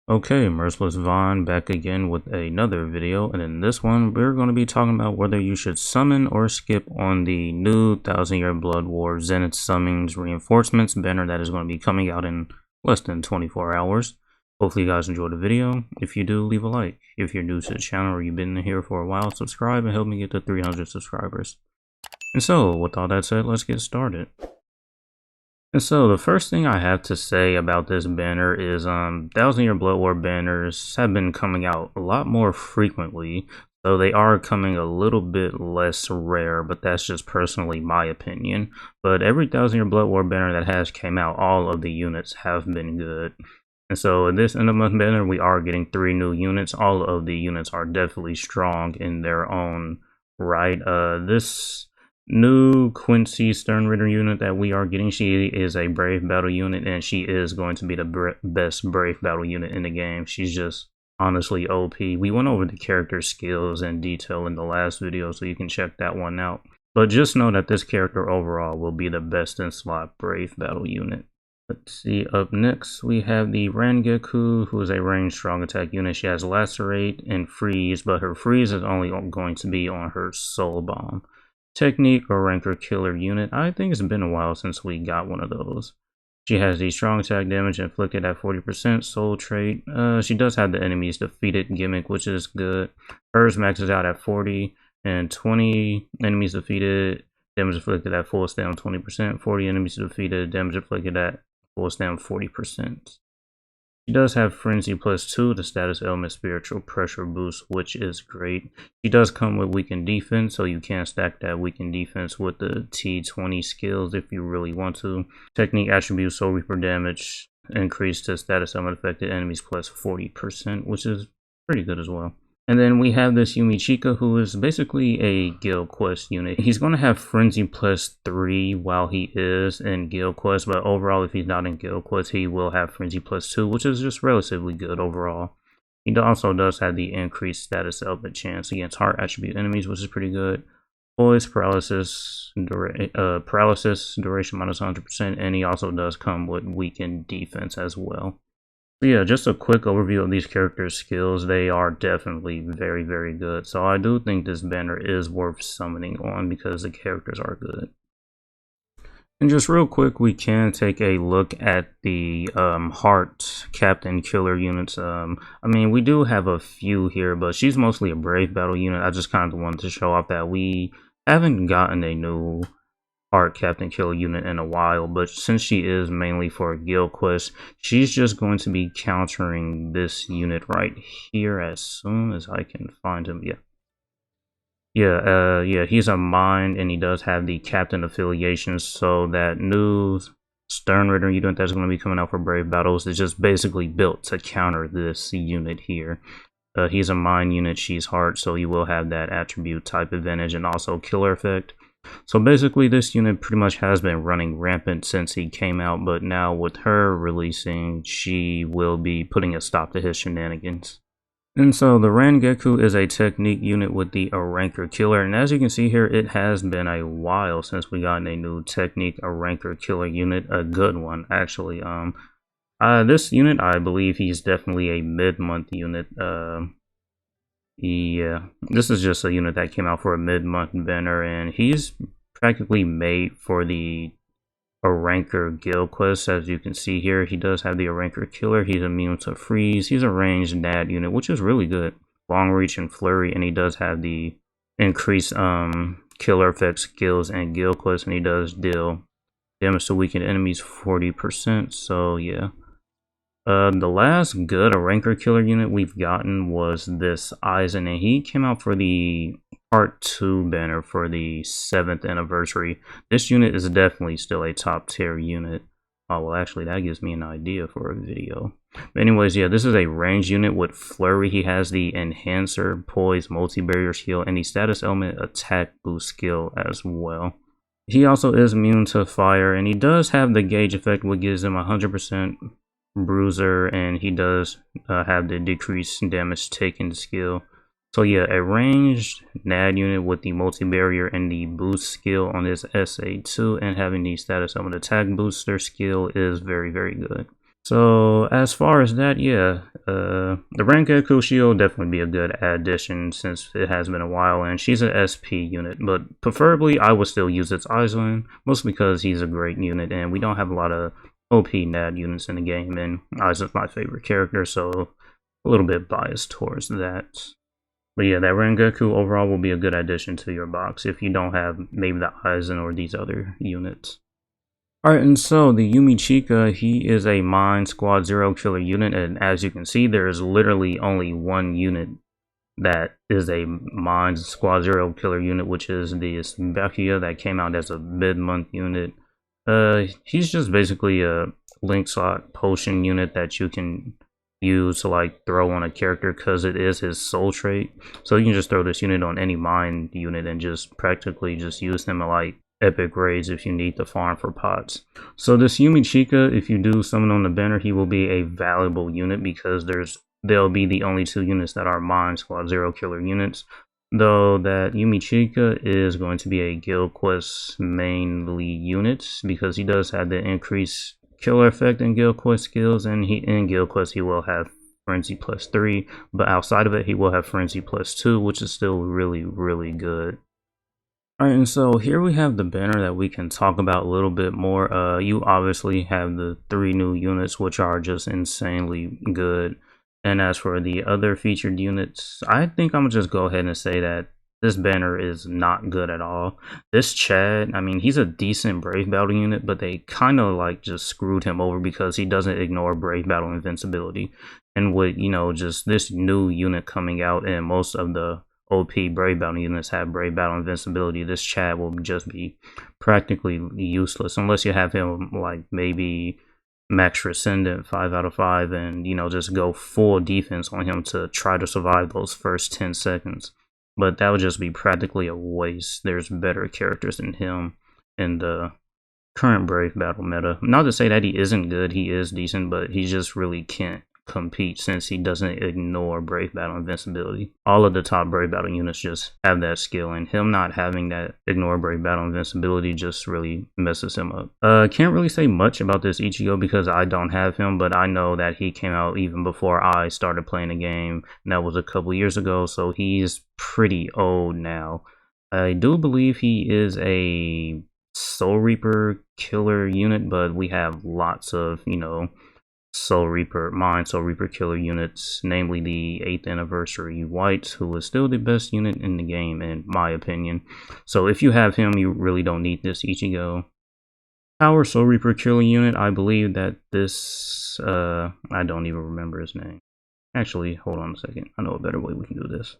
Okay, Merciless Vaughn back again with another video, and in this one we're going to be talking about whether you should summon or skip on the new 1000-Year Blood War Zenith Summons Reinforcements banner that is going to be coming out in less than 24 hours. Hopefully you guys enjoyed the video. If you do, leave a like. If you're new to the channel or you've been here for a while, subscribe and help me get to 300 subscribers. And so, with all that said, let's get started. And so the first thing I have to say about this banner is 1000-Year Blood War banners have been coming out a lot more frequently, so they are coming a little bit less rare, but that's just personally my opinion. But every 1000-Year Blood War banner that has came out, all of the units have been good. And so in this end of month banner, we are getting 3 new units. All of the units are definitely strong in their own right. This new Quincy Sternritter unit that we are getting, she is a Brave Battle unit, and she is going to be the best Brave Battle unit in the game. She's just honestly OP. We went over the character skills in detail in the last video, so you can check that one out. But just know that this character overall will be the best in slot Brave Battle unit. Let's see, up next we have the Rangeku, who is a ranged strong attack unit. She has Lacerate and Freeze, but her Freeze is only going to be on her Soul Bomb. Technique or Ranker Killer unit. I think it's been a while since we got one of those. She has the strong attack damage inflicted at 40%, soul trait. She does have the enemies defeated gimmick, which is good. Hers maxes out at 40, and 20 enemies defeated, damage inflicted at full stam 20%, 40 enemies defeated, damage inflicted at full stam 40%. She does have Frenzy +2, the status element spiritual pressure boost, which is great. She does come with weakened defense, so you can stack that weakened defense with the T20 skills if you really want to. Technique attribute Soul Reaper damage increased to status element affected enemies +40%, which is pretty good as well. And then we have this Yumichika, who is basically a Guild Quest unit. He's going to have Frenzy +3 while he is in Guild Quest, but overall, if he's not in Guild Quest, he will have Frenzy +2, which is just relatively good overall. He also does have the increased status element chance against heart attribute enemies, which is pretty good. Poise, paralysis duration -100%, and he also does come with weakened defense as well. So yeah, just a quick overview of these characters' skills. They are definitely very, very good. So I do think this banner is worth summoning on because the characters are good. And just real quick, we can take a look at the Heart Captain Killer units. I mean, we do have a few here, but she's mostly a Brave Battle unit. I just kind of wanted to show off that we haven't gotten a new Heart Captain Killer unit in a while, but since she is mainly for a Guild Quest, she's just going to be countering this unit right here as soon as I can find him. Yeah, he's a mind, and he does have the captain affiliation, so that new Sternritter unit that's going to be coming out for Brave Battles is just basically built to counter this unit here. He's a mind unit, she's heart, so you will have that attribute type advantage and also killer effect. So basically this unit pretty much has been running rampant since he came out, but now with her releasing, she will be putting a stop to his shenanigans. And so the Rangeku is a technique unit with the Ranker Killer, and as you can see here, it has been a while since we got a new technique Ranker Killer unit, a good one actually. This unit, I believe he's definitely a mid-month unit. Yeah, this is just a unit that came out for a mid-month banner, and he's practically made for the Ranker Guild Quest. As you can see here, he does have the Ranker Killer. He's immune to freeze. He's a ranged NAD unit, which is really good. Long reach and flurry, and he does have the increased killer effect skills and Guild Quest, and he does deal damage to weakened enemies 40%. So yeah. The last good Ranker Killer unit we've gotten was this Aizen, and he came out for the Part 2 banner for the 7th anniversary. This unit is definitely still a top tier unit. Oh, well, actually, that gives me an idea for a video. But anyways, yeah, this is a range unit with Flurry. He has the Enhancer, Poise, Multi-Barrier skill, and the Status Element Attack Boost skill as well. He also is immune to fire, and he does have the Gauge effect, which gives him 100% bruiser, and he does have the decreased damage taken skill. So yeah, a ranged NAD unit with the multi-barrier and the boost skill on his SA2 and having the status of an attack booster skill is very, very good. So as far as that, yeah, the Rangeku, she'll definitely be a good addition since it has been a while, and she's an SP unit, but preferably I would still use its Aizen, mostly because he's a great unit, and we don't have a lot of OP NAD units in the game, and Aizen's my favorite character, so a little bit biased towards that. But yeah, that Rangeku overall will be a good addition to your box if you don't have maybe the Aizen or these other units. Alright, and so the Yumichika, he is a Mine Squad Zero killer unit, and as you can see, there is literally only one unit that is a Mine Squad Zero killer unit, which is this Bakuya that came out as a mid-month unit. He's just basically a link slot potion unit that you can use to like throw on a character because it is his soul trait. So you can just throw this unit on any Mine unit and just practically just use him like epic raids if you need to farm for pots. So this Yumichika, if you do summon on the banner, he will be a valuable unit because they'll be the only two units that are Mine Squad Zero killer units. Though that Yumichika is going to be a guild quest mainly unit because he does have the increased killer effect in guild quest skills, and in guild quest he will have Frenzy +3, but outside of it he will have Frenzy +2, which is still really good. Alright, and so here we have the banner that we can talk about a little bit more. You obviously have the 3 new units, which are just insanely good. And as for the other featured units, I think I'm gonna just go ahead and say that this banner is not good at all. This Chad, I mean, he's a decent Brave Battle unit, but they kind of like just screwed him over because he doesn't ignore Brave Battle invincibility. And with, you know, just this new unit coming out and most of the OP Brave Battle units have Brave Battle invincibility, this Chad will just be practically useless unless you have him like maybe max Transcendent 5 out of 5 and, you know, just go full defense on him to try to survive those first 10 seconds. But that would just be practically a waste. There's better characters than him in the current Brave Battle meta. Not to say that he isn't good, he is decent, but he just really can't compete since he doesn't ignore Brave Battle invincibility. All of the top Brave Battle units just have that skill, and him not having that ignore Brave Battle invincibility just really messes him up. Can't really say much about this Ichigo because I don't have him, but I know that he came out even before I started playing the game, and that was a couple years ago, so he's pretty old now. I do believe he is a Soul Reaper killer unit, but we have lots of, you know, Soul Reaper killer units, namely the 8th anniversary White, who is still the best unit in the game in my opinion. So if you have him, you really don't need this Ichigo. Power Soul Reaper killer unit, I believe that this, I don't even remember his name. Actually, hold on a second, I know a better way we can do this.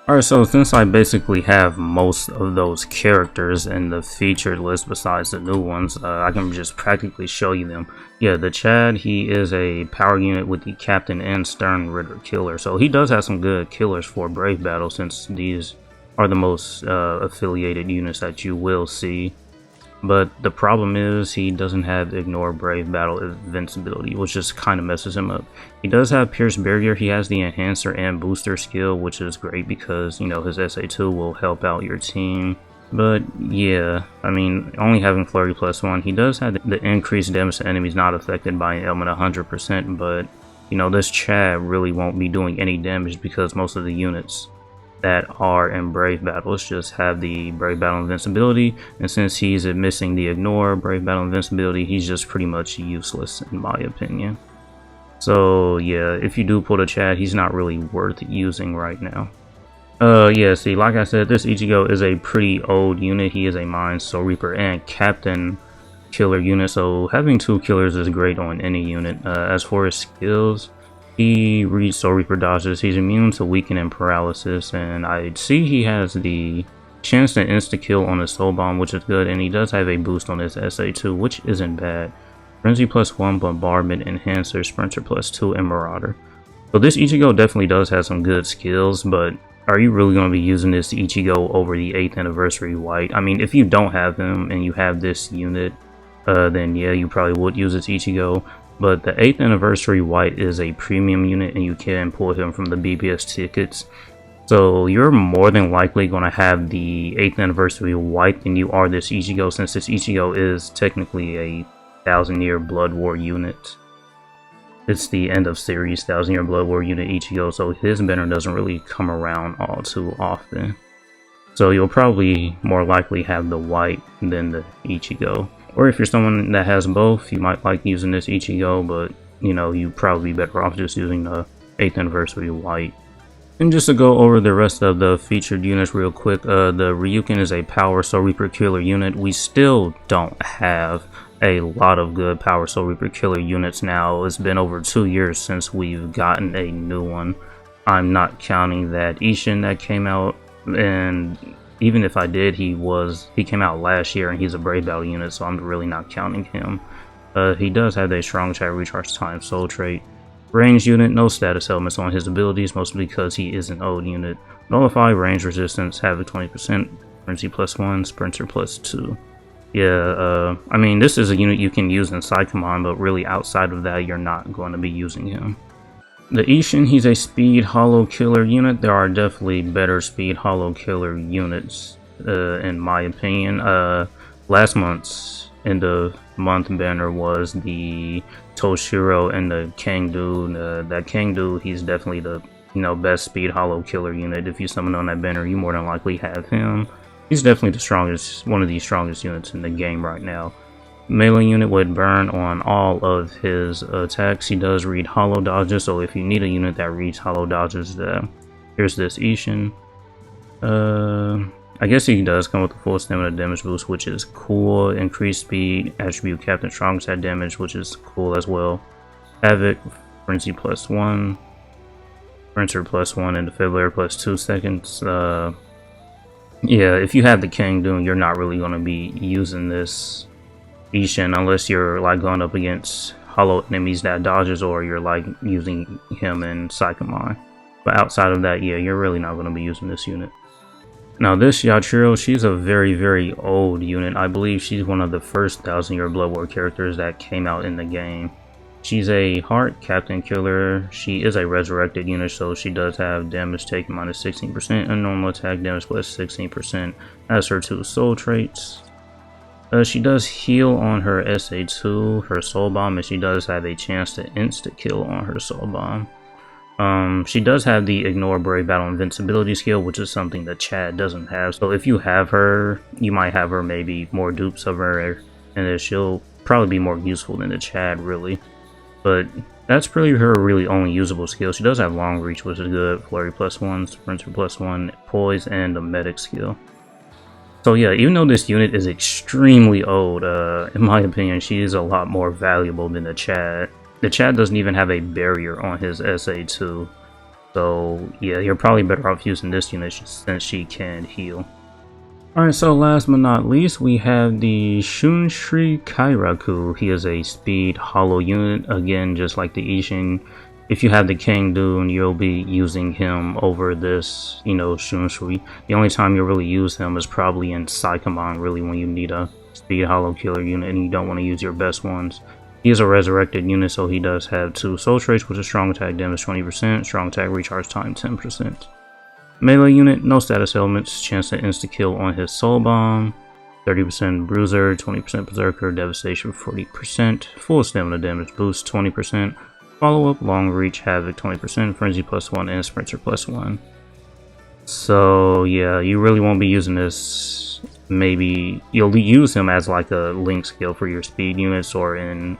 Alright, so since I basically have most of those characters in the featured list besides the new ones, I can just practically show you them. Yeah, the Chad, he is a power unit with the Captain and Stern Ritter killer, so he does have some good killers for Brave Battle since these are the most affiliated units that you will see. But the problem is he doesn't have Ignore Brave Battle invincibility, which just kind of messes him up. He does have Pierce Barrier, he has the Enhancer and Booster skill, which is great because, you know, his SA2 will help out your team. But yeah, I mean, only having Flurry +1, he does have the increased damage to enemies not affected by an ailment 100%, but, you know, this Chad really won't be doing any damage because most of the units that are in Brave Battles just have the Brave Battle invincibility, and since he's missing the Ignore Brave Battle invincibility, he's just pretty much useless in my opinion. So yeah, if you do pull the Chad, he's not really worth using right now. Yeah, see, like I said, this Ichigo is a pretty old unit. He is a Mine Soul Reaper and Captain killer unit, so having 2 killers is great on any unit. As for his skills, he reads Soul Reaper dodges, he's immune to weaken and paralysis, and I see he has the chance to insta-kill on his Soul Bomb, which is good, and he does have a boost on his SA2, which isn't bad. Frenzy +1, Bombardment, Enhancer, Sprinter +2, and Marauder. So this Ichigo definitely does have some good skills, but are you really going to be using this Ichigo over the 8th anniversary White? I mean, if you don't have him and you have this unit, then yeah, you probably would use this Ichigo. But the 8th anniversary White is a premium unit and you can pull him from the BBS tickets. So you're more than likely going to have the 8th anniversary White than you are this Ichigo, since this Ichigo is technically a 1000-year Blood War unit. It's the end of series 1000 Year Blood War unit Ichigo, so his banner doesn't really come around all too often. So you'll probably more likely have the white than the Ichigo. Or if you're someone that has both, you might like using this Ichigo, but you know, you'd probably be better off just using the 8th anniversary white. And just to go over the rest of the featured units real quick, the Ryukin is a Power Soul Reaper Killer unit. We still don't have a lot of good Power Soul Reaper Killer units now. It's been over 2 years since we've gotten a new one. I'm not counting that Ishin that came out, and even if I did, he came out last year and he's a Brave Battle unit, so I'm really not counting him. He does have a strong attack recharge time soul trait. Range unit, no status elements on his abilities, mostly because he is an old unit. Nullify, range resistance, havoc 20%, frenzy +1, sprinter +2. Yeah, I mean, this is a unit you can use in Psychomon, but really outside of that, you're not going to be using him. The Ishin, he's a speed hollow killer unit. There are definitely better speed hollow killer units, in my opinion. Last month's end of month banner was the Toshiro and the Kangdu. That Kangdu, he's definitely the best speed hollow killer unit. If you summon on that banner, you more than likely have him. He's definitely the strongest, one of the strongest units in the game right now. Melee unit would burn on all of his attacks. He does read hollow dodges, so if you need a unit that reads hollow dodges, here's this Ishin. I guess he does come with a full stamina damage boost, which is cool. Increased speed, attribute Captain Strong attack damage, which is cool as well. Havoc, frenzy +1, sprinter +1, and defibrillator +2 seconds. Yeah, if you have the Kangdoon, you're not really going to be using this Ishin unless you're like going up against hollow enemies that dodges, or you're like using him in Psychomon. But outside of that, yeah, you're really not going to be using this unit. Now this Yachiro, she's a very, very old unit. I believe she's one of the first 1000 Year Blood War characters that came out in the game. She's a Heart Captain Killer. She is a resurrected unit, so she does have damage taken -16% and normal attack damage +16% as her 2 soul traits. She does heal on her SA2, her soul bomb, and she does have a chance to insta-kill on her soul bomb. She does have the Ignore Brave Battle Invincibility skill, which is something that Chad doesn't have. So if you have her, you might have her maybe more dupes of her, and she'll probably be more useful than the Chad, really. But that's pretty her really only usable skill. She does have Long Reach, which is good, Flurry +1, Sprinter +1, Poise, and a Medic skill. So yeah, even though this unit is extremely old, in my opinion, she is a lot more valuable than the Chad. The Chad doesn't even have a barrier on his SA2. So yeah, you're probably better off using this unit since she can heal. Alright, so last but not least, we have the Shunshri Kairaku. He is a speed hollow unit. Again, just like the Ishin, if you have the Kangdoon, you'll be using him over this, Shunshri. The only time you'll really use him is probably in Psychomon, really, when you need a speed hollow killer unit and you don't want to use your best ones. He is a resurrected unit, so he does have 2 soul traits, which is strong attack damage 20%, strong attack recharge time 10%. Melee unit, no status elements, chance to insta-kill on his soul bomb, 30% bruiser, 20% berserker, devastation 40%, full stamina damage boost 20%, follow-up, long reach, havoc 20%, frenzy +1, and sprinter +1. So yeah, you really won't be using this. Maybe you'll use him as like a link skill for your speed units or in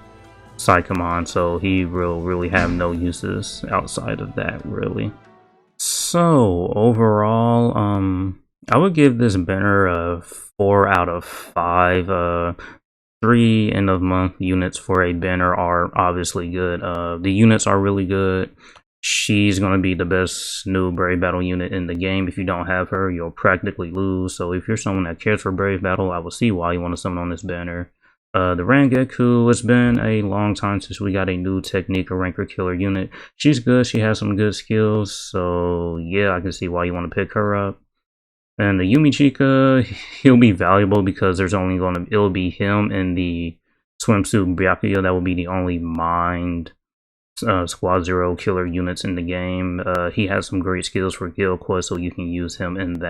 Psychomon, so he will really have no uses outside of that, really. So overall, I would give this banner a 4 out of 5. 3 end of month units for a banner are obviously good. The units are really good. She's going to be the best new Brave Battle unit in the game. If you don't have her, you'll practically lose. So if you're someone that cares for Brave Battle, I will see why you want to summon on this banner. The Rangeku, it's been a long time since we got a new technique, a ranker killer unit. She's good, she has some good skills, so yeah, I can see why you want to pick her up. And the Yumichika, he'll be valuable because there's only it'll be him and the swimsuit Byakuya that will be the only mind Squad Zero killer units in the game. He has some great skills for guild quests, so you can use him in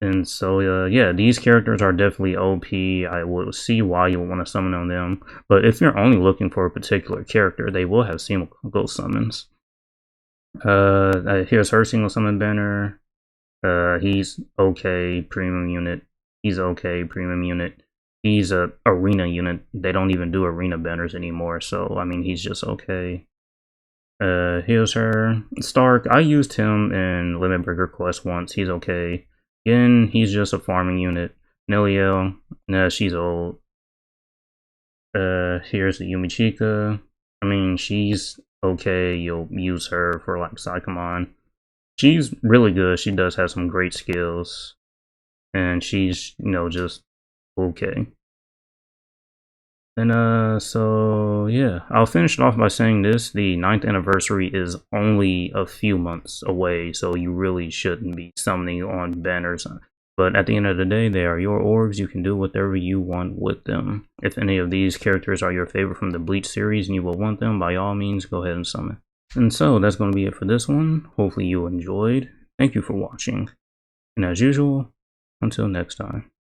And so, yeah, these characters are definitely OP. I will see why you want to summon on them. But if you're only looking for a particular character, they will have single summons. Here's her single summon banner. He's okay, premium unit. He's okay, premium unit. He's a arena unit. They don't even do arena banners anymore, so I mean he's just okay. Here's her. Stark, I used him in Limit Breaker Quest once. He's okay. Again, he's just a farming unit. Neliel, nah, she's old. Here's the Yumichika. I mean, she's okay. You'll use her for like Psychomon. She's really good. She does have some great skills. And she's, just okay. And so yeah, I'll finish it off by saying this: the 9th anniversary is only a few months away, so you really shouldn't be summoning on banners. But at the end of the day, they are your orbs. You can do whatever you want with them. If any of these characters are your favorite from the Bleach series and you will want them, by all means, go ahead and summon. And so that's going to be it for this one. Hopefully you enjoyed. Thank you for watching. And as usual, until next time.